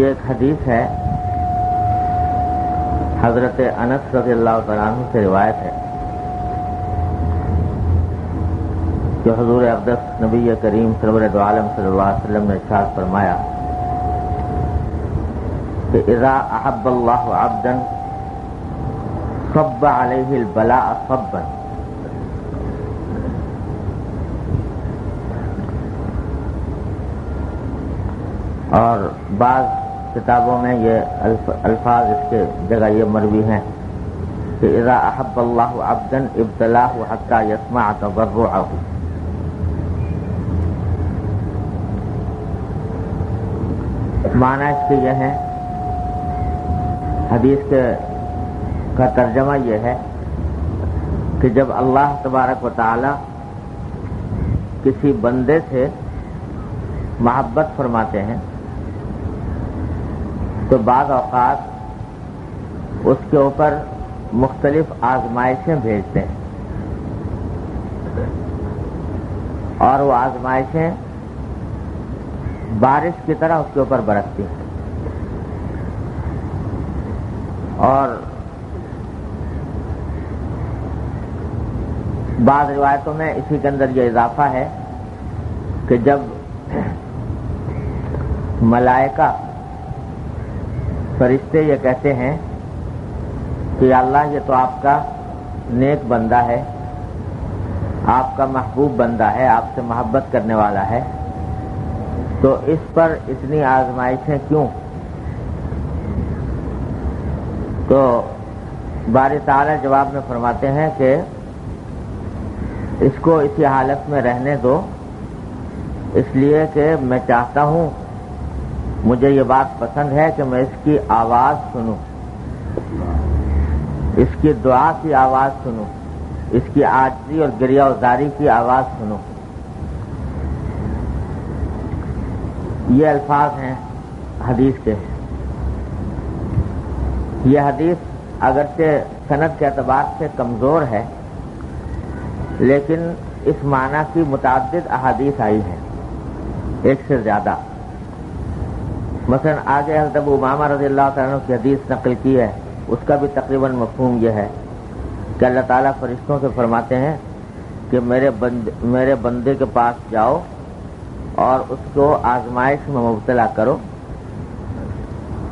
یہ ایک حدیث ہے، حضرت انس رضی اللہ تعالیٰ عنہ سے روایت ہے کہ حضور اقدس نبی کریم سرور دو عالم صلی اللہ علیہ وسلم نے ارشاد فرمایا کہ اذا احب اللہ عبدا صب علیہ البلاء صبا، اور بعض کتابوں میں یہ الفاظ اس کے جگہ یہ مروی ہیں کہ اذا احب اللہ عبدا ابتلاہ حتی یسمع تضرعہ. معنی اس کے یہ ہے، حدیث کا ترجمہ یہ ہے کہ جب اللہ تبارک و تعالی کسی بندے سے محبت فرماتے ہیں تو بعض اوقات اس کے اوپر مختلف آزمائشیں بھیجتے ہیں، اور وہ آزمائشیں بارش کی طرح اس کے اوپر برستی ہیں. اور بعض روایتوں میں اسی کے اندر یہ اضافہ ہے کہ جب ملائکہ فرشتے یہ کہتے ہیں کہ یا اللہ یہ تو آپ کا نیک بندہ ہے، آپ کا محبوب بندہ ہے، آپ سے محبت کرنے والا ہے، تو اس پر اتنی آزمائشیں کیوں؟ تو باری تعالیٰ جواب میں فرماتے ہیں کہ اس کو اسی حالت میں رہنے دو، اس لیے کہ میں چاہتا ہوں، مجھے یہ بات پسند ہے کہ میں اس کی آواز سنوں، اس کی دعا کی آواز سنوں، اس کی عاجزی اور گریہ و زاری کی آواز سنوں. یہ الفاظ ہیں حدیث کے. یہ حدیث اگرچہ سند کے اعتبار سے کمزور ہے، لیکن اس معنی کی متعدد احادیث آئی ہیں، ایک سے زیادہ. مثلا آگے حضرت ابو امامہ رضی اللہ تعالیٰ عنہ کی حدیث نقل کی ہے، اس کا بھی تقریباً مفہوم یہ ہے کہ اللہ تعالیٰ فرشتوں سے فرماتے ہیں کہ میرے بندے کے پاس جاؤ اور اس کو آزمائش میں مبتلا کرو،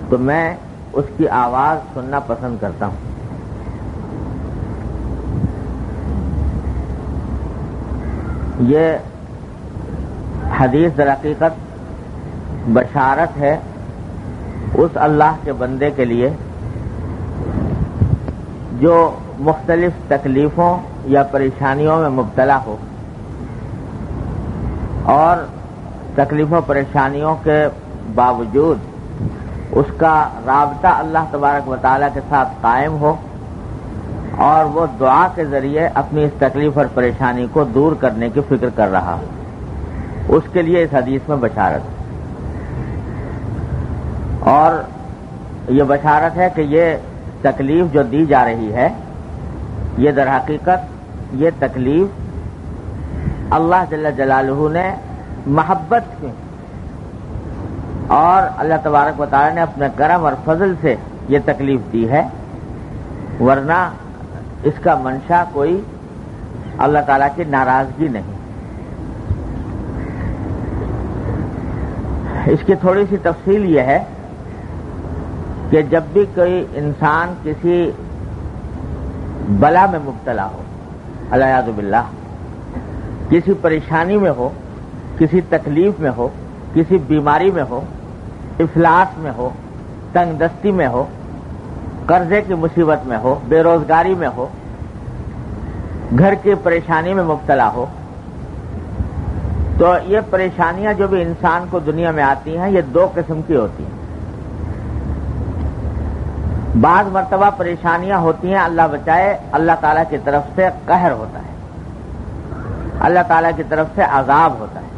تو میں اس کی آواز سننا پسند کرتا ہوں. یہ حدیث در حقیقت بشارت ہے اس اللہ کے بندے کے لیے جو مختلف تکلیفوں یا پریشانیوں میں مبتلا ہو، اور تکلیفوں پریشانیوں کے باوجود اس کا رابطہ اللہ تبارک و تعالیٰ کے ساتھ قائم ہو، اور وہ دعا کے ذریعے اپنی اس تکلیف اور پریشانی کو دور کرنے کی فکر کر رہا ہو، اس کے لیے اس حدیث میں بشارت ہے. اور یہ بشارت ہے کہ یہ تکلیف جو دی جا رہی ہے، یہ در حقیقت یہ تکلیف اللہ جل جلالہ نے محبت کی اور اللہ تبارک و تعالی نے اپنے کرم اور فضل سے یہ تکلیف دی ہے، ورنہ اس کا منشا کوئی اللہ تعالیٰ کی ناراضگی نہیں. اس کی تھوڑی سی تفصیل یہ ہے کہ جب بھی کوئی انسان کسی بلا میں مبتلا ہو، الیاذ باللہ، کسی پریشانی میں ہو، کسی تکلیف میں ہو، کسی بیماری میں ہو، افلاس میں ہو، تنگ دستی میں ہو، قرضے کی مصیبت میں ہو، بے روزگاری میں ہو، گھر کی پریشانی میں مبتلا ہو، تو یہ پریشانیاں جو بھی انسان کو دنیا میں آتی ہیں یہ دو قسم کی ہوتی ہیں. بعض مرتبہ پریشانیاں ہوتی ہیں، اللہ بچائے، اللہ تعالیٰ کی طرف سے قہر ہوتا ہے، اللہ تعالیٰ کی طرف سے عذاب ہوتا ہے.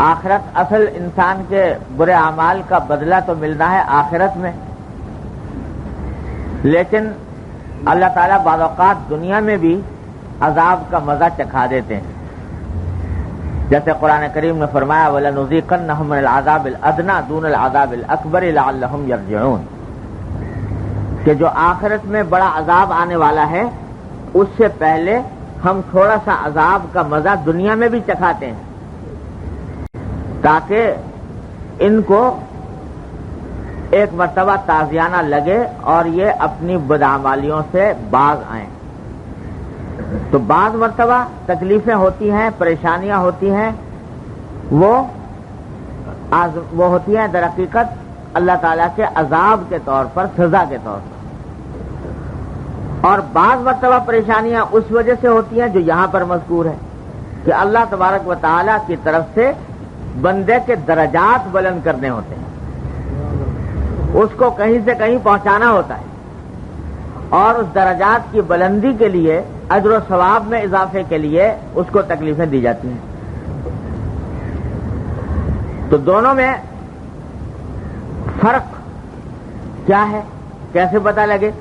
آخرت، اصل انسان کے برے اعمال کا بدلہ تو ملنا ہے آخرت میں، لیکن اللہ تعالیٰ بعض اوقات دنیا میں بھی عذاب کا مزہ چکھا دیتے ہیں. جیسے قرآن کریم نے فرمایا وَلَنُذِيقَنَّهُم مِّنَ الْعَذَابِ الْأَدْنَىٰ دُونَ الْعَذَابِ الْأَكْبَرِ لَعَلَّهُمْ يَرْجِعُونَ، کہ جو آخرت میں بڑا عذاب آنے والا ہے اس سے پہلے ہم تھوڑا سا عذاب کا مزہ دنیا میں بھی چکھاتے ہیں تاکہ ان کو ایک مرتبہ تازیانہ لگے اور یہ اپنی بدعمالیوں سے باز آئیں۔ تو بعض مرتبہ تکلیفیں ہوتی ہیں، پریشانیاں ہوتی ہیں، وہ ہوتی ہیں در حقیقت اللہ تعالیٰ کے عذاب کے طور پر، سزا کے طور پر، اور بعض مرتبہ پریشانیاں اس وجہ سے ہوتی ہیں جو یہاں پر مذکور ہے کہ اللہ تبارک و تعالیٰ کی طرف سے بندے کے درجات بلند کرنے ہوتے ہیں، اس کو کہیں سے کہیں پہنچانا ہوتا ہے، اور اس درجات کی بلندی کے لیے، اجر و ثواب میں اضافے کے لیے اس کو تکلیفیں دی جاتی ہیں۔ تو دونوں میں فرق کیا ہے، کیسے پتہ لگے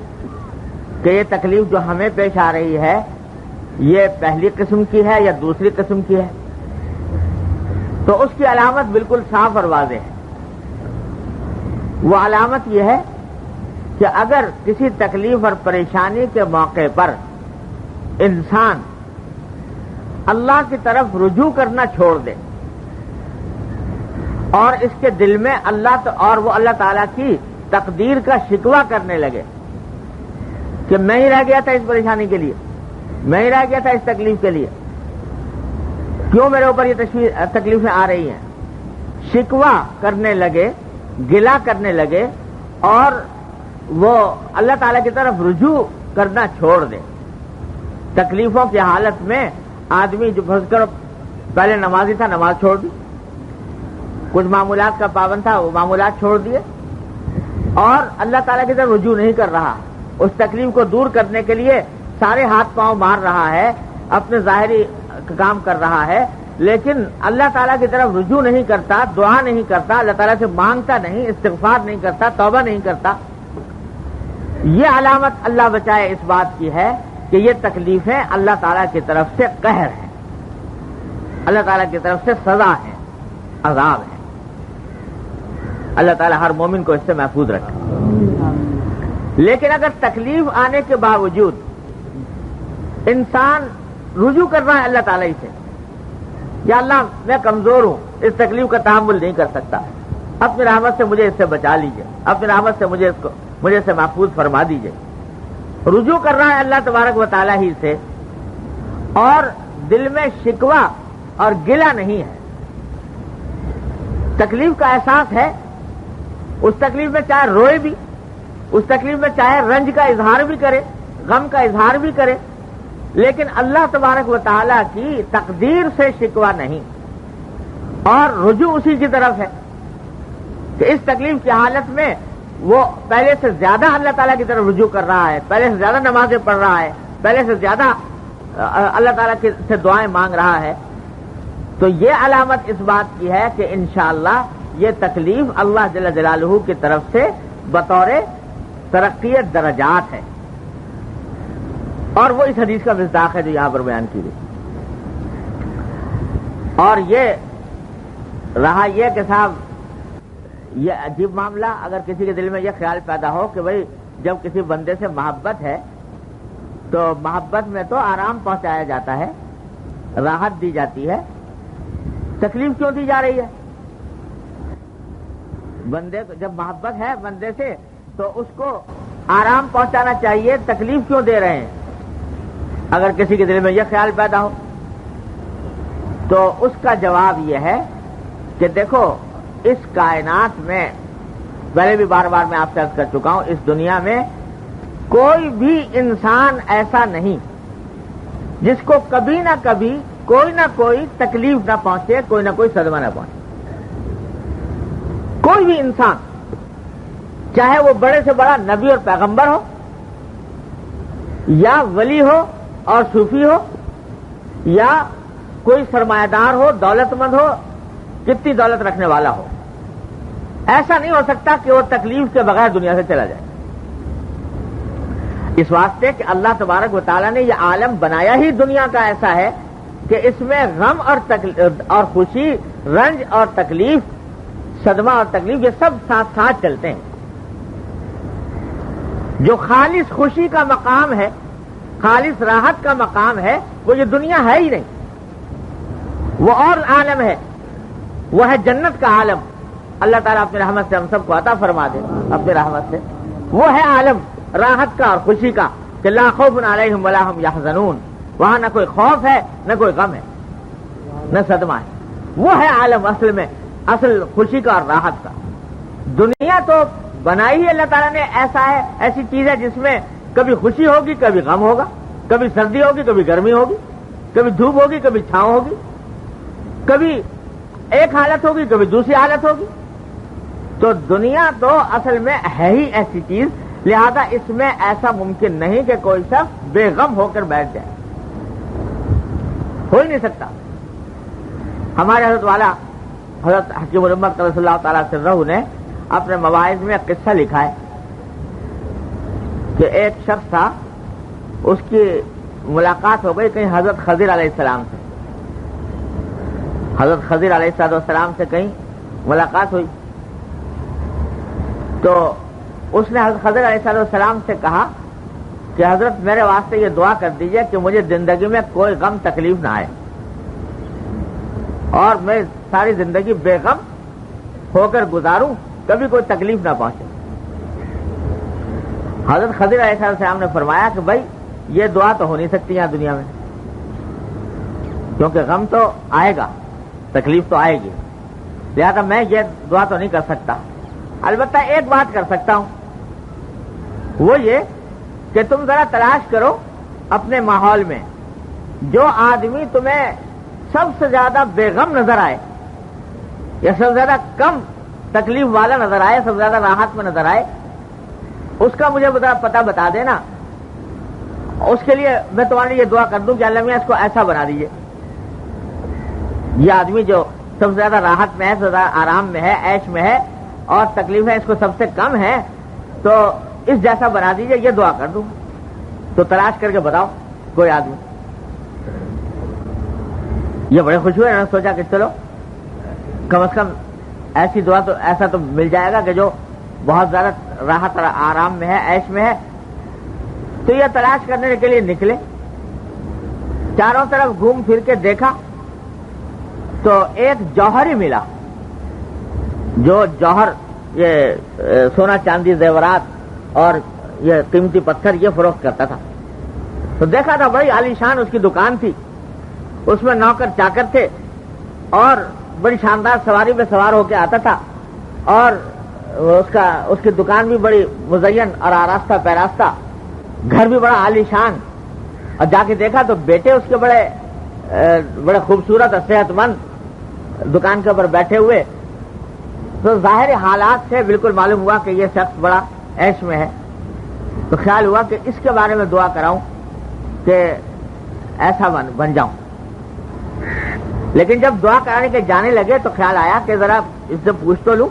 کہ یہ تکلیف جو ہمیں پیش آ رہی ہے یہ پہلی قسم کی ہے یا دوسری قسم کی ہے؟ تو اس کی علامت بالکل صاف اور واضح ہے۔ وہ علامت یہ ہے کہ اگر کسی تکلیف اور پریشانی کے موقع پر انسان اللہ کی طرف رجوع کرنا چھوڑ دے اور اس کے دل میں وہ اللہ تعالیٰ کی تقدیر کا شکوہ کرنے لگے کہ میں ہی رہ گیا تھا اس پریشانی کے لیے، میں ہی رہ گیا تھا اس تکلیف کے لیے، کیوں میرے اوپر یہ تکلیفیں آ رہی ہیں، شکوہ کرنے لگے، گلہ کرنے لگے اور وہ اللہ تعالیٰ کی طرف رجوع کرنا چھوڑ دے۔ تکلیفوں کی حالت میں آدمی جو پھنس کر پہلے نمازی تھا، نماز چھوڑ دی، کچھ معمولات کا پابند تھا، وہ معمولات چھوڑ دیے، اور اللہ تعالیٰ کی طرف رجوع نہیں کر رہا، اس تکلیف کو دور کرنے کے لیے سارے ہاتھ پاؤں مار رہا ہے، اپنے ظاہری کام کر رہا ہے، لیکن اللہ تعالیٰ کی طرف رجوع نہیں کرتا، دعا نہیں کرتا، اللہ تعالیٰ سے مانگتا نہیں، استغفار نہیں کرتا، توبہ نہیں کرتا۔ یہ علامت اللہ بچائے اس بات کی ہے کہ یہ تکلیفیں اللہ تعالیٰ کی طرف سے قہر ہیں، اللہ تعالیٰ کی طرف سے سزا ہے، عذاب ہے۔ اللہ تعالیٰ ہر مومن کو اس سے محفوظ رکھے۔ لیکن اگر تکلیف آنے کے باوجود انسان رجوع کر رہا ہے اللہ تعالیٰ سے، یا اللہ میں کمزور ہوں، اس تکلیف کا تحمل نہیں کر سکتا، اپنی رحمت سے مجھے اس سے بچا لیجئے، اپنی رحمت سے مجھے سے محفوظ فرما دیجئے، رجوع کر رہا ہے اللہ تبارک و تعالیٰ ہی سے، اور دل میں شکوہ اور گلہ نہیں ہے، تکلیف کا احساس ہے، اس تکلیف میں چاہے روئے بھی، اس تکلیف میں چاہے رنج کا اظہار بھی کرے، غم کا اظہار بھی کرے، لیکن اللہ تبارک و تعالیٰ کی تقدیر سے شکوہ نہیں، اور رجوع اسی کی طرف ہے کہ اس تکلیف کی حالت میں وہ پہلے سے زیادہ اللہ تعالیٰ کی طرف رجوع کر رہا ہے، پہلے سے زیادہ نمازیں پڑھ رہا ہے، پہلے سے زیادہ اللہ تعالیٰ سے دعائیں مانگ رہا ہے۔ تو یہ علامت اس بات کی ہے کہ انشاءاللہ یہ تکلیف اللہ جل جلالہ کی طرف سے بطور ترقی درجات ہے، اور وہ اس حدیث کا مصداق ہے جو یہاں پر بیان کی گئی۔ اور یہ رہا یہ کہ صاحب یہ عجیب معاملہ، اگر کسی کے دل میں یہ خیال پیدا ہو کہ بھئی جب کسی بندے سے محبت ہے تو محبت میں تو آرام پہنچایا جاتا ہے، راحت دی جاتی ہے، تکلیف کیوں دی جا رہی ہے؟ بندے کو جب محبت ہے بندے سے تو اس کو آرام پہنچانا چاہیے، تکلیف کیوں دے رہے ہیں؟ اگر کسی کے دل میں یہ خیال پیدا ہو تو اس کا جواب یہ ہے کہ دیکھو اس کائنات میں، پہلے بھی بار بار میں آپ سے عرض کر چکا ہوں، اس دنیا میں کوئی بھی انسان ایسا نہیں جس کو کبھی نہ کبھی کوئی نہ کوئی تکلیف نہ پہنچے، کوئی نہ کوئی صدمہ نہ پہنچے۔ کوئی بھی انسان، چاہے وہ بڑے سے بڑا نبی اور پیغمبر ہو، یا ولی ہو اور صوفی ہو، یا کوئی سرمایہ دار ہو، دولت مند ہو، کتنی دولت رکھنے والا ہو، ایسا نہیں ہو سکتا کہ وہ تکلیف کے بغیر دنیا سے چلا جائے۔ اس واسطے کہ اللہ تبارک و تعالیٰ نے یہ عالم بنایا ہی دنیا کا ایسا ہے کہ اس میں غم اور خوشی، رنج اور تکلیف، صدمہ اور تکلیف، یہ سب ساتھ ساتھ چلتے ہیں۔ جو خالص خوشی کا مقام ہے، خالص راحت کا مقام ہے، وہ یہ دنیا ہے ہی نہیں، وہ اور عالم ہے، وہ ہے جنت کا عالم۔ اللہ تعالیٰ اپنی رحمت سے ہم سب کو عطا فرما دے، اپنی رحمت سے۔ وہ ہے عالم راحت کا اور خوشی کا کہ لا خوف علیہم ولا ہم یحزنون، وہاں نہ کوئی خوف ہے، نہ کوئی غم ہے، نہ صدمہ ہے۔ وہ ہے عالم اصل میں، اصل خوشی کا اور راحت کا۔ دنیا تو بنائی ہی اللہ تعالیٰ نے ایسا ہے، ایسی چیز ہے جس میں کبھی خوشی ہوگی، کبھی غم ہوگا، کبھی سردی ہوگی، کبھی گرمی ہوگی، کبھی دھوپ ہوگی، کبھی چھاؤں ہوگی، کبھی ایک حالت ہوگی، کبھی دوسری حالت ہوگی۔ تو دنیا تو اصل میں ہے ہی ایسی چیز، لہذا اس میں ایسا ممکن نہیں کہ کوئی شخص بے غم ہو کر بیٹھ جائے، ہو ہی نہیں سکتا۔ ہمارے حضرت والا حضرت حکیم الامت صلی اللہ تعالیٰ سرہ نے اپنے مواعظ میں ایک قصہ لکھا ہے کہ ایک شخص تھا، اس کی ملاقات ہو گئی کہیں حضرت خضر علیہ السلام سے، حضرت خضر علیہ السلام سے کہیں ملاقات ہوئی، تو اس نے حضرت خضر علیہ السلام سے کہا کہ حضرت میرے واسطے یہ دعا کر دیجئے کہ مجھے زندگی میں کوئی غم تکلیف نہ آئے اور میں ساری زندگی بے غم ہو کر گزاروں، کبھی کوئی تکلیف نہ پہنچے۔ حضرت خضر علیہ السلام نے فرمایا کہ بھائی یہ دعا تو ہو نہیں سکتی یہاں دنیا میں، کیونکہ غم تو آئے گا، تکلیف تو آئے گی، لہذا میں یہ دعا تو نہیں کر سکتا۔ البتہ ایک بات کر سکتا ہوں، وہ یہ کہ تم ذرا تلاش کرو اپنے ماحول میں جو آدمی تمہیں سب سے زیادہ بے غم نظر آئے یا سب سے زیادہ کم تکلیف والا نظر آئے، سب سے زیادہ راحت میں نظر آئے، اس کا مجھے پتہ بتا دینا، اس کے لیے میں تمہارے لیے یہ دعا کر دوں کہ اللہ میاں اس کو ایسا بنا دیجیے۔ یہ آدمی جو سب سے زیادہ راحت میں ہے، سب سے زیادہ آرام میں ہے، عیش میں ہے، اور تکلیفیں اس کو سب سے کم ہے، تو اس جیسا بنا دیجیے، یہ دعا کر دوں۔ تو تلاش کر کے بتاؤ کوئی آدمی۔ یہ بڑے خوش ہوئے، انہوں نے سوچا کہ چلو کم از کم ایسی دعا تو ایسا تو مل جائے گا کہ جو بہت زیادہ راحت اور آرام میں ہے، عیش میں ہے۔ تو یہ تلاش کرنے کے لیے نکلے، چاروں طرف گھوم پھر کے دیکھا تو ایک جوہر ہی ملا، جو جوہر یہ سونا چاندی زیورات اور یہ قیمتی پتھر یہ فروخت کرتا تھا۔ تو دیکھا تھا بڑی عالی شان اس کی دکان تھی، اس میں نوکر چاکر تھے اور بڑی شاندار سواری میں سوار ہو کے آتا تھا، اور اس کی دکان بھی بڑی مزین اور آراستہ پیراستہ، گھر بھی بڑا عالی شان۔ اور جا کے دیکھا تو بیٹے اس کے بڑے خوبصورت اور صحت مند دکان کے اوپر بیٹھے ہوئے۔ تو ظاہر حالات سے بالکل معلوم ہوا کہ یہ شخص بڑا عیش میں ہے۔ تو خیال ہوا کہ اس کے بارے میں دعا کراؤں کہ ایسا بن جاؤں۔ لیکن جب دعا کرانے کے جانے لگے تو خیال آیا کہ ذرا اس سے پوچھ تو لوں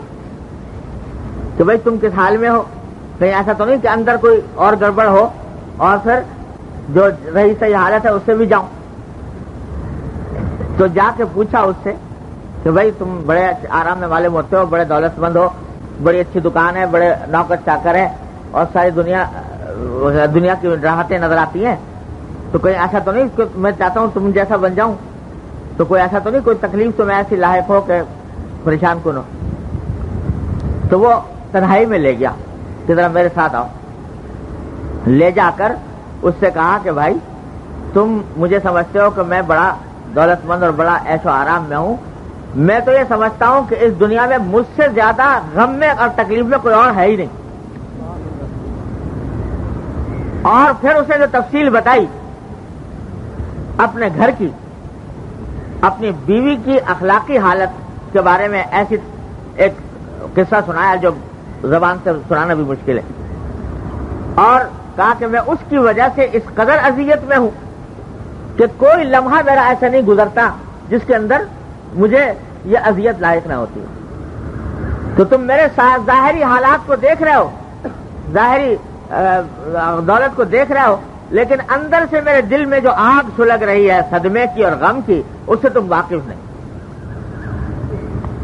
کہ بھائی تم کس حال میں ہو، کہیں ایسا تو نہیں کہ اندر کوئی اور گڑبڑ ہو اور پھر جو رہی صحیح حالت ہے اس سے بھی جاؤں۔ تو جا کے پوچھا اس سے کہ بھائی تم بڑے آرام میں معلوم ہوتے ہو، بڑے دولت مند ہو، بڑی اچھی دکان ہے، بڑے نوکر چاکر ہیں اور ساری دنیا کی راحتیں نظر آتی ہیں، تو کوئی ایسا تو نہیں کہ میں چاہتا ہوں تم جیسا بن جاؤں، تو کوئی ایسا تو نہیں کوئی تکلیف تو میں ایسی لاحق ہو کہ پریشان کن ہو۔ تو وہ تنہائی میں لے گیا کہ ذرا میرے ساتھ آؤ، لے جا کر اس سے کہا کہ بھائی تم مجھے سمجھتے ہو کہ میں بڑا دولت مند اور بڑا عیش و آرام میں ہوں، میں تو یہ سمجھتا ہوں کہ اس دنیا میں مجھ سے زیادہ غم میں اور تکلیف میں کوئی اور ہے ہی نہیں۔ اور پھر اسے جو تفصیل بتائی اپنے گھر کی، اپنی بیوی کی اخلاقی حالت کے بارے میں ایسی ایک قصہ سنایا جو زبان سے سنانا بھی مشکل ہے، اور کہا کہ میں اس کی وجہ سے اس قدر اذیت میں ہوں کہ کوئی لمحہ میرا ایسا نہیں گزرتا جس کے اندر مجھے یہ اذیت لاحق نہ ہوتی ہے۔ تو تم میرے ظاہری حالات کو دیکھ رہے ہو، ظاہری دولت کو دیکھ رہے ہو، لیکن اندر سے میرے دل میں جو آگ سلگ رہی ہے صدمے کی اور غم کی، اس سے تم واقف نہیں۔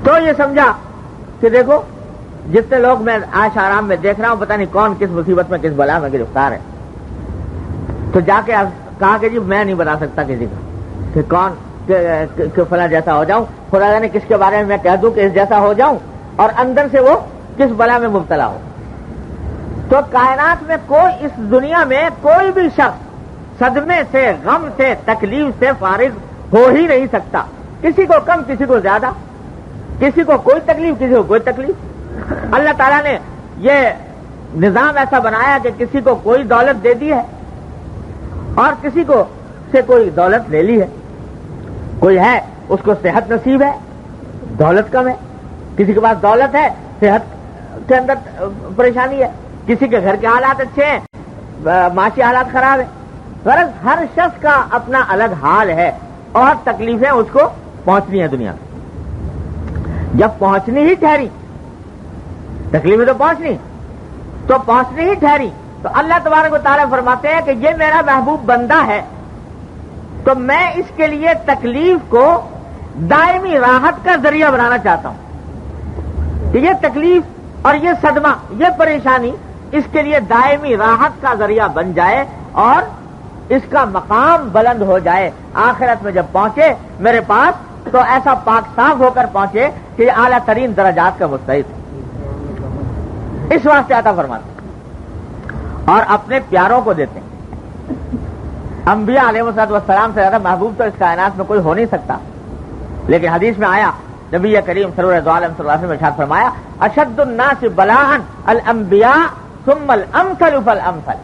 تو یہ سمجھا کہ دیکھو جتنے لوگ میں عائش آرام میں دیکھ رہا ہوں، پتہ نہیں کون کس مصیبت میں کس بلا میں گرفتار ہے۔ تو جا کے کہا کہ جی میں نہیں بتا سکتا کسی کا کہ کون کہ فلاں جیسا ہو جاؤں، خدا جانے کس کے بارے میں میں کہہ دوں کہ اس جیسا ہو جاؤں اور اندر سے وہ کس بلا میں مبتلا ہو۔ تو کائنات میں کوئی، اس دنیا میں کوئی بھی شخص صدمے سے، غم سے، تکلیف سے فارغ ہو ہی نہیں سکتا، کسی کو کم کسی کو زیادہ، کسی کو کوئی تکلیف کسی کو کوئی تکلیف۔ اللہ تعالیٰ نے یہ نظام ایسا بنایا کہ کسی کو کوئی دولت دے دی ہے اور کسی کو سے کوئی دولت لے لی ہے۔ کوئی ہے اس کو صحت نصیب ہے، دولت کم ہے، کسی کے پاس دولت ہے، صحت کے اندر پریشانی ہے، کسی کے گھر کے حالات اچھے ہیں، معاشی حالات خراب ہیں۔ غرض ہر شخص کا اپنا الگ حال ہے اور تکلیفیں اس کو پہنچنی ہیں دنیا میں۔ جب پہنچنی ہی ٹھہری، تکلیفیں تو پہنچنی ہی ٹھہری، تو اللہ تبارک و تعالیٰ فرماتے ہیں کہ یہ میرا محبوب بندہ ہے تو میں اس کے لیے تکلیف کو دائمی راحت کا ذریعہ بنانا چاہتا ہوں کہ یہ تکلیف اور یہ صدمہ، یہ پریشانی اس کے لیے دائمی راحت کا ذریعہ بن جائے اور اس کا مقام بلند ہو جائے۔ آخرت میں جب پہنچے میرے پاس تو ایسا پاک صاف ہو کر پہنچے کہ یہ اعلیٰ ترین درجات کا مستحق ہے۔ اس واسطے عطا فرماتے اور اپنے پیاروں کو دیتے ہیں۔ انبیاء علیہ السلام سے زیادہ محبوب تو اس کائنات میں کوئی ہو نہیں سکتا، لیکن حدیث میں آیا، نبی کریم سرور دو عالم صلی اللہ علیہ وسلم نے ارشاد فرمایا، اشد الناس بلاء الانبیاء ثم الامثل فالامثل،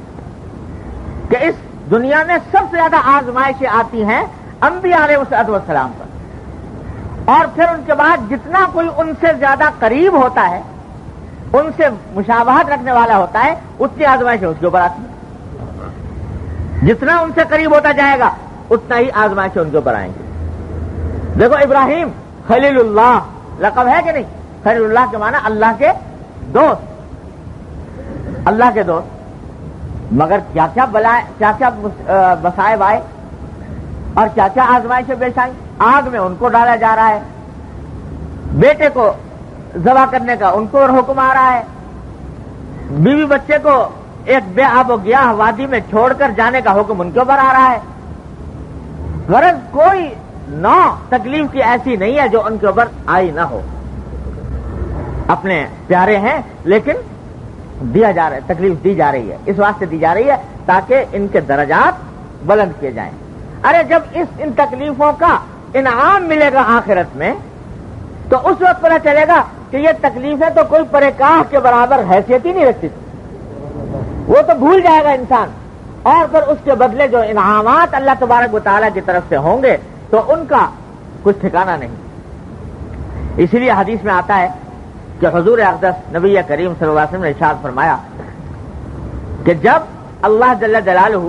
کہ اس دنیا میں سب سے زیادہ آزمائشیں آتی ہیں انبیاء علیہ السلام پر، اور پھر ان کے بعد جتنا کوئی ان سے زیادہ قریب ہوتا ہے، ان سے مشابہت رکھنے والا ہوتا ہے، اتنی آزمائشیں اس کے اوپر آتی ہیں۔ جتنا ان سے قریب ہوتا جائے گا اتنا ہی آزمائشیں ان کے اوپر آئیں گی۔ دیکھو ابراہیم خلیل اللہ لقب ہے کہ نہیں؟ خلیل اللہ کے معنی اللہ کے دوست، اللہ کے دوست، مگر کیا کیا بلائے، کیا کیا مسائب آئے اور کیا کیا آزمائشیں پیش آئیں۔ آگ میں ان کو ڈالا جا رہا ہے، بیٹے کو ذبح کرنے کا ان کو حکم آ رہا ہے، بیوی بچے کو ایک بے آب و گیاہ وادی میں چھوڑ کر جانے کا حکم ان کے اوپر آ رہا ہے۔ غرض کوئی نو تکلیف کی ایسی نہیں ہے جو ان کے اوپر آئی نہ ہو۔ اپنے پیارے ہیں لیکن دیا جا رہا ہے، تکلیف دی جا رہی ہے، اس واسطے دی جا رہی ہے تاکہ ان کے درجات بلند کیے جائیں۔ ارے جب ان تکلیفوں کا انعام ملے گا آخرت میں تو اس وقت پتہ چلے گا کہ یہ تکلیفیں تو کوئی پرکاہ کے برابر حیثیت ہی نہیں رکھتی تھی، وہ تو بھول جائے گا انسان، اور پھر اس کے بدلے جو انعامات اللہ تبارک و تعالیٰ کی طرف سے ہوں گے تو ان کا کچھ ٹھکانہ نہیں۔ اسی لیے حدیث میں آتا ہے کہ حضور اقدس نبی کریم صلی اللہ علیہ وسلم نے ارشاد فرمایا کہ جب اللہ جل جلالہ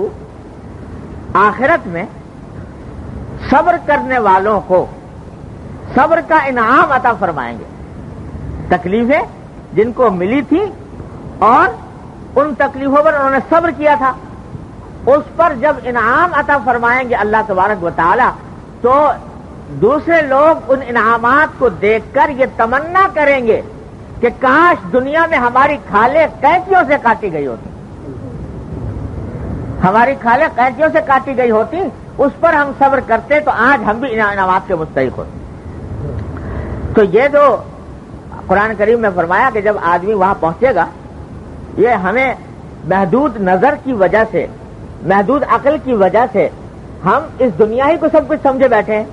آخرت میں صبر کرنے والوں کو صبر کا انعام عطا فرمائیں گے، تکلیفیں جن کو ملی تھی اور ان تکلیفوں پر انہوں نے صبر کیا تھا، اس پر جب انعام عطا فرمائیں گے اللہ تبارک و تعالی تو دوسرے لوگ ان انعامات کو دیکھ کر یہ تمنا کریں گے کہ کاش دنیا میں ہماری کھالیں قینچیوں سے کاٹی گئی ہوتی، ہماری کھالیں قینچیوں سے کاٹی گئی ہوتی، اس پر ہم صبر کرتے تو آج ہم بھی انعامات کے مستحق ہوتے۔ تو یہ جو قرآن کریم میں فرمایا کہ جب آدمی وہاں پہنچے گا، یہ ہمیں محدود نظر کی وجہ سے، محدود عقل کی وجہ سے ہم اس دنیا ہی کو سب کچھ سمجھے بیٹھے ہیں،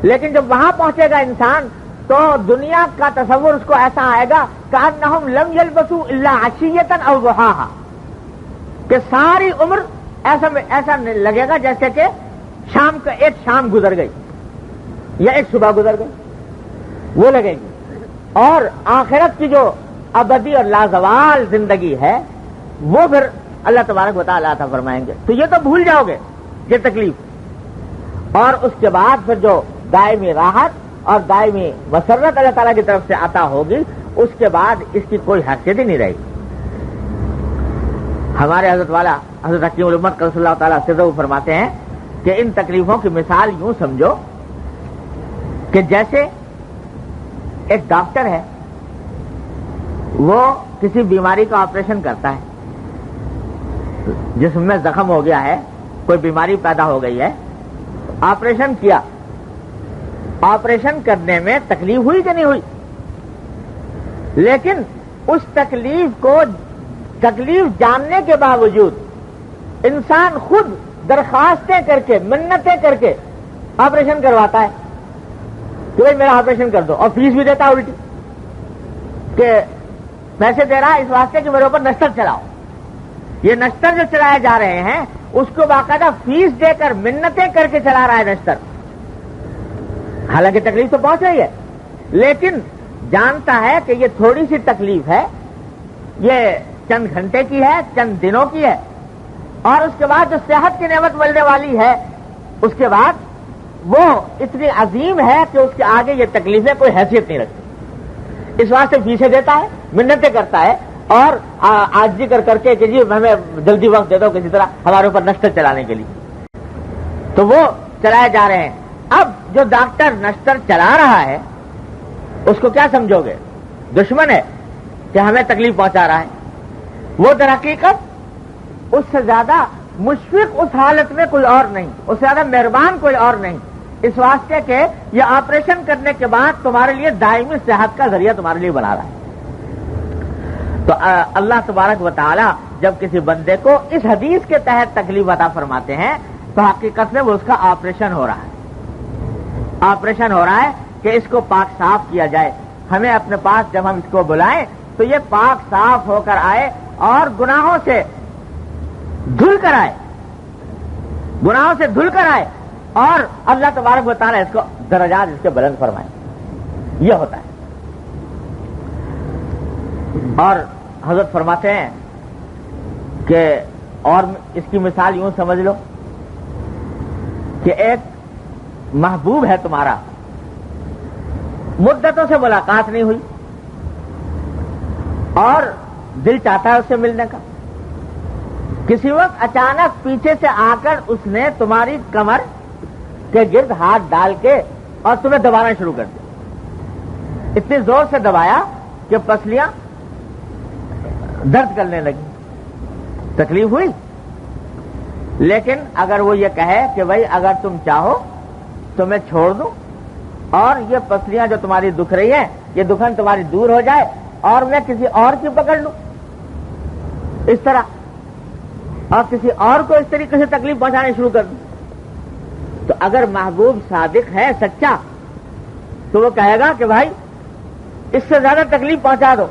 لیکن جب وہاں پہنچے گا انسان تو دنیا کا تصور اس کو ایسا آئے گا کأنہم لم یلبثوا الا عشیۃ او ضحاھا، کہ ساری عمر ایسا لگے گا جیسے کہ شام کا ایک شام گزر گئی یا ایک صبح گزر گئی، وہ لگے گی۔ اور آخرت کی جو ابدی اور لازوال زندگی ہے وہ پھر اللہ تبارک و تعالیٰ عطا فرمائیں گے، تو یہ تو بھول جاؤ گے یہ تکلیف، اور اس کے بعد پھر جو دائمی راحت اور دائمی مسرت اللہ تعالیٰ کی طرف سے عطا ہوگی، اس کے بعد اس کی کوئی حیثیت ہی نہیں رہے گی۔ ہمارے حضرت والا حضرت حکیم الامت قدس اللہ تعالیٰ سرہ فرماتے ہیں کہ ان تکلیفوں کی مثال یوں سمجھو کہ جیسے ایک ڈاکٹر ہے، وہ کسی بیماری کا آپریشن کرتا ہے، جسم میں زخم ہو گیا ہے، کوئی بیماری پیدا ہو گئی ہے، آپریشن کیا، آپریشن کرنے میں تکلیف ہوئی کہ نہیں ہوئی؟ لیکن اس تکلیف جاننے کے باوجود انسان خود درخواستیں کر کے، منتیں کر کے آپریشن کرواتا ہے کہ بھائی میرا آپریشن کر دو، اور فیس بھی دیتا الٹی کہ پیسے دے رہا ہے اس واسطے کہ میرے اوپر نشتر چلاؤ۔ یہ نشتر جو چلائے جا رہے ہیں اس کو باقاعدہ فیس دے کر منتیں کر کے چلا رہا ہے نشتر، حالانکہ تکلیف تو پہنچ رہی ہے، لیکن جانتا ہے کہ یہ تھوڑی سی تکلیف ہے، یہ چند گھنٹے کی ہے، چند دنوں کی ہے، اور اس کے بعد جو صحت کی نعمت ملنے والی ہے اس کے بعد وہ اتنی عظیم ہے کہ اس کے آگے یہ تکلیفیں کوئی حیثیت نہیں رکھتی، اس واسطے فیسیں دیتا ہے، منتیں کرتا ہے، اور عاجزی کر کے کہ جی ہمیں جلدی وقت دے دو کسی طرح ہمارے اوپر نشتر چلانے کے لیے، تو وہ چلائے جا رہے ہیں۔ اب جو ڈاکٹر نشتر چلا رہا ہے اس کو کیا سمجھو گے؟ دشمن ہے کہ ہمیں تکلیف پہنچا رہا ہے؟ وہ در حقیقت اس سے زیادہ مشفق اس حالت میں کوئی اور نہیں، اس سے زیادہ مہربان کوئی اور نہیں، اس واسطے کہ یہ آپریشن کرنے کے بعد تمہارے لیے دائمی صحت کا ذریعہ تمہارے لیے بنا رہا ہے۔ تو اللہ تبارک و تعالی جب کسی بندے کو اس حدیث کے تحت تکلیف عطا فرماتے ہیں تو حقیقت میں وہ اس کا آپریشن ہو رہا ہے، آپریشن ہو رہا ہے کہ اس کو پاک صاف کیا جائے۔ ہمیں اپنے پاس جب ہم اس کو بلائیں تو یہ پاک صاف ہو کر آئے اور گناہوں سے دھل کر آئے، گناہوں سے دھل کر آئے، اور اللہ تبارک و تعالیٰ اس کو درجات اس کے بلند فرمائے، یہ ہوتا ہے۔ اور حضرت فرماتے ہیں کہ اور اس کی مثال یوں سمجھ لو کہ ایک محبوب ہے تمہارا، مدتوں سے ملاقات نہیں ہوئی اور دل چاہتا ہے اس سے ملنے کا، کسی وقت اچانک پیچھے سے آ کر اس نے تمہاری کمر کے گرد ہاتھ ڈال کے اور تمہیں دبانا شروع کر دیا، اتنی زور سے دبایا کہ پسلیاں درد کرنے لگی، تکلیف ہوئی۔ لیکن اگر وہ یہ کہے کہ بھائی اگر تم چاہو تو میں چھوڑ دوں اور یہ پسلیاں جو تمہاری دکھ رہی ہیں یہ دکھن تمہاری دور ہو جائے اور میں کسی اور کی پکڑ لوں اس طرح، اور کسی اور کو اس طریقے سے تکلیف پہنچانے شروع کر دوں، تو اگر محبوب صادق ہے، سچا، تو وہ کہے گا کہ بھائی اس سے زیادہ تکلیف پہنچا دو،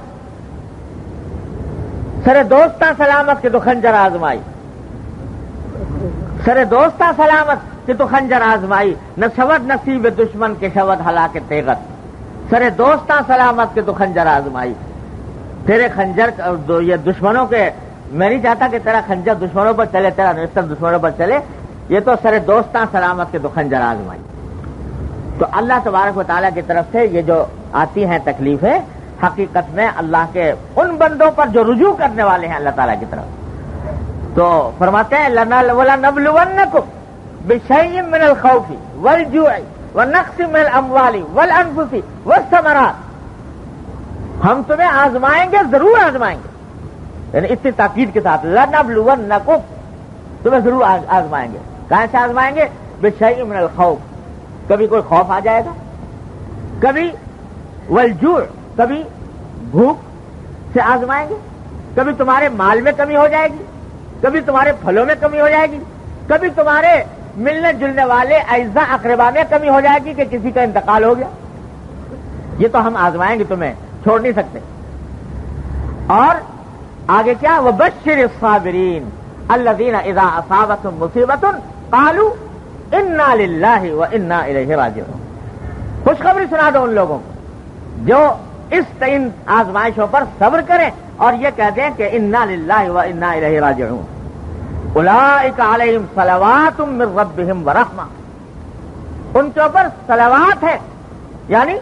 سرے دوستاں سلامت کہ تو خنجر آزمائی، سرے دوستاں سلامت کہ تو خنجر آزمائی، نہ شود نصیب دشمن کے شود ہلاک تیغت، سرے دوستاں سلامت کہ تو خنجر آزمائی، تیرے خنجر یہ دشمنوں کے، میں نہیں چاہتا کہ تیرا خنجر دشمنوں پر چلے، تیرا نشتر دشمنوں پر چلے، یہ تو سرے دوستاں سلامت کے تو خنجر آزمائی۔ تو اللہ تبارک و تعالیٰ کی طرف سے یہ جو آتی ہیں تکلیفیں حقیقت میں اللہ کے ان بندوں پر جو رجوع کرنے والے ہیں اللہ تعالیٰ کی طرف، تو فرماتے ہیں لَنَبْلُوَنَّكُمْ بِشَيْءٍ مِّنَ الْخَوْفِ وَالْجُوعِ وَنَقْصٍ مِّنَ الْأَمْوَالِ وَالْأَنفُسِ وَالثَّمَرَاتِ، ہم تمہیں آزمائیں گے، ضرور آزمائیں گے، یعنی اتنی تاکید کے ساتھ لَنَبْلُوَنَّكُمْ، تمہیں ضرور آزمائیں گے۔ کہاں سے آزمائیں گے؟ بِشَيْءٍ مِّنَ الْخَوْفِ، کبھی کوئی خوف آ جائے گا، کبھی والجوع، کبھی بھوک سے آزمائیں گے، کبھی تمہارے مال میں کمی ہو جائے گی، کبھی تمہارے پھلوں میں کمی ہو جائے گی، کبھی تمہارے ملنے جلنے والے اعزاء اقربا میں کمی ہو جائے گی کہ کسی کا انتقال ہو گیا، یہ تو ہم آزمائیں گے، تمہیں چھوڑ نہیں سکتے۔ اور آگے کیا؟ وَبَشِّرِ الصَّابِرِينَ الَّذِينَ إِذَا أَصَابَتْهُمْ مُصِيبَةٌ قَالُوا إِنَّا لِلَّهِ وَإِنَّا إِلَيْهِ راجعون، خوشخبری سنا دو ان لوگوں کو جو اس ان آزمائشوں پر صبر کریں اور یہ کہہ دیں کہ انا للہ و انا الیہ راجعون، اولئک علیہم صلوات من ربہم ورحمہ، ان کے اوپر صلوات ہے یعنی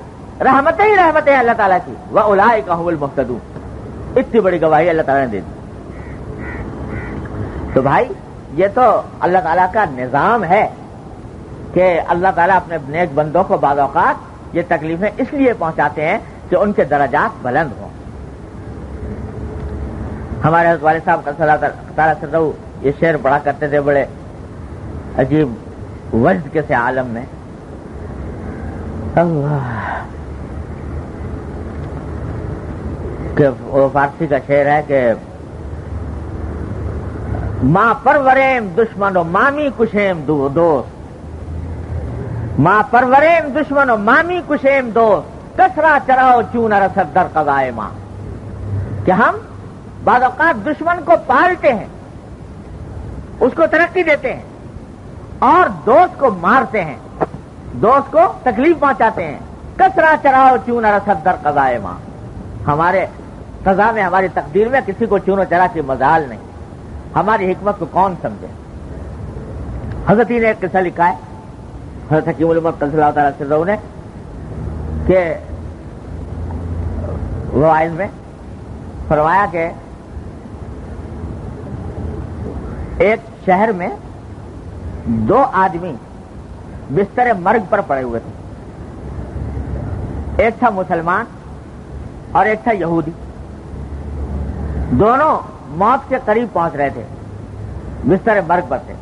رحمتیں ہی رحمتیں اللہ تعالیٰ کی، واولئک هم المہتدون، اتنی بڑی گواہی اللہ تعالیٰ نے دے دی۔ تو بھائی یہ تو اللہ تعالیٰ کا نظام ہے کہ اللہ تعالیٰ اپنے نیک بندوں کو بعض اوقات یہ تکلیفیں اس لیے پہنچاتے ہیں کہ ان کے درجات بلند ہوں. ہمارے حضرت والد صاحب کا تعالیٰ سے یہ شعر پڑھا کرتے تھے بڑے عجیب وجد کے سے عالم میں. اللہ کہ وہ فارسی کا شعر ہے کہ ماں پروریم دشمن و مامی کشیم دوست، ماں پروریم دشمن و مامی کشیم دوست، کسرا چراؤ چون رسد در قضائے ماں. کہ ہم بعض اوقات دشمن کو پالتے ہیں، اس کو ترقی دیتے ہیں، اور دوست کو مارتے ہیں، دوست کو تکلیف پہنچاتے ہیں. کسرا چراؤ چون رسد در قضائے ماں. ہمارے قضا میں، ہماری تقدیر میں کسی کو چون و چرا کی مجال نہیں. ہماری حکمت کو کون سمجھے؟ حضرت نے ایک قصہ لکھا ہے حضرت حکیم الامت صلی اللہ تعالی وسلم نے کہ وہ آئل میں فرمایا کہ ایک شہر میں دو آدمی بستر مرگ پر پڑے ہوئے تھے. ایک تھا مسلمان اور ایک تھا یہودی. دونوں موت کے قریب پہنچ رہے تھے، بستر مرگ پر تھے.